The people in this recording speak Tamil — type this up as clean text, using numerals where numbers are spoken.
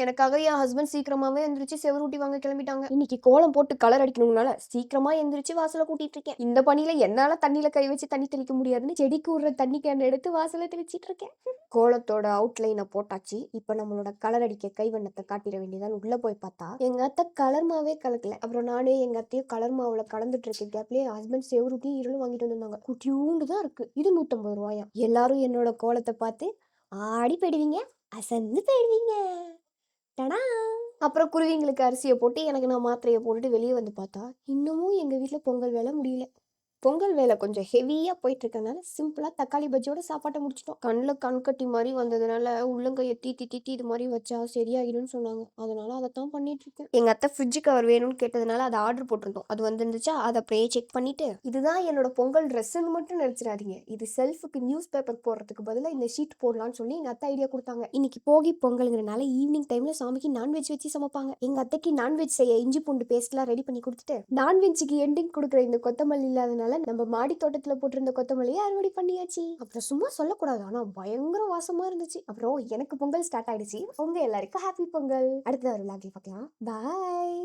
எனக்காக என் ஹஸ்பண்ட் சீக்கிரமாவே எந்திரிச்சு செவரூட்டி வாங்க கிளம்பிட்டாங்க. இன்னைக்கு கோலம் போட்டு கலர் அடிக்கணும்னால சீக்கிரமா எந்திரிச்சு வாசல கூட்டிட்டு இருக்கேன். இந்த பணியில என்னால தண்ணியில கை வச்சு தண்ணி தெளிக்க முடியாதுன்னு செடிக்கு விடுற தண்ணி கேன் எடுத்து வாசல தெளிச்சிட்டு இருக்கேன். கோலத்தோட அவுட்லைனை போட்டாச்சு. இப்ப நம்மளோட கலர் அடிக்க கைவண்ணத்தை காட்டிட வேண்டியதான். உள்ள போய் பார்த்தா எங்க அத்தை கலர் மாவே கலக்கல. அப்புறம் நானே எங்க அத்தையும் கலர் மாவுல கலந்துட்டு இருக்க கேப்லயே ஹஸ்பண்ட் செவரூட்டி இருளும் வாங்கிட்டு வந்திருந்தாங்க. குட்டியூண்டு தான் இருக்கு. இது 150 ரூபாயா. எல்லாரும் என்னோட கோலத்தை பார்த்து ஆடி போயிடுவீங்க, அசந்து போயிடுவீங்க. டடா! அப்புறம் குருவிங்களுக்கு அரிசியை போட்டு எனக்கு நான் மாத்திரையை போட்டுட்டு வெளியே வந்து பார்த்தா இன்னமும் எங்கள் வீட்டில் பொங்கல் வேலை முடியல. பொங்கல் வேலை கொஞ்சம் ஹெவியாக போயிட்டு இருக்கனால சிம்பிளாக தக்காளி பஜ்ஜியோட சாப்பாட்டை முடிச்சிட்டோம். கண்ணில் கண்கட்டி மாதிரி வந்ததுனால உள்ளங்கையை தீட்டி தீட்டி இது மாதிரி வச்சா சரியாகிடும்னு சொன்னாங்க. அதனால அதைத்தான் பண்ணிட்டு இருக்கேன். எங்கள் அத்தை ஃப்ரிட்ஜு கவர் வேணும்னு கேட்டதுனால அதை ஆர்டர் போட்டிருந்தோம். அது வந்துருந்துச்சா அதை அப்படியே செக் பண்ணிட்டு இதுதான் என்னோட பொங்கல் ட்ரெஸ்ஸுன்னு மட்டும் நினச்சிடாதீங்க. இது செல்ஃபுக்கு நியூஸ் பேப்பர் போடுறதுக்கு பதிலாக இந்த ஷீட் போடலான்னு சொல்லி எங்கள் அத்தை ஐடியா கொடுத்தாங்க. இன்னைக்கு போகி பொங்கலுங்கிறனால ஈவினிங் டைமில் சாமிக்கு நான்வெஜ் வச்சு சமைப்பாங்க. எங்கள் அத்தைக்கு நான்வெஜ் செய்ய இஞ்சி பூண்டு பேஸ்ட்லாம் ரெடி பண்ணி கொடுத்துட்டு நான்வெஜ்ஜுக்கு எண்டிங் கொடுக்குற இந்த கொத்தமல்லி இல்லாதனால நம்ம மாடி தோட்டத்துல போட்டிருந்த கொத்தமல்லியை அறுவடை பண்ணியாச்சு. அப்புறம் சும்மா சொல்லக்கூடாது, ஆனா பயங்கர வாசமா இருந்துச்சு. அப்புறம் எனக்கு பொங்கல் ஸ்டார்ட் ஆயிடுச்சு. உங்க எல்லாருக்கும் ஹாப்பி பொங்கல். அடுத்த ஒரு விளாக்ல பார்க்கலாம். பாய்.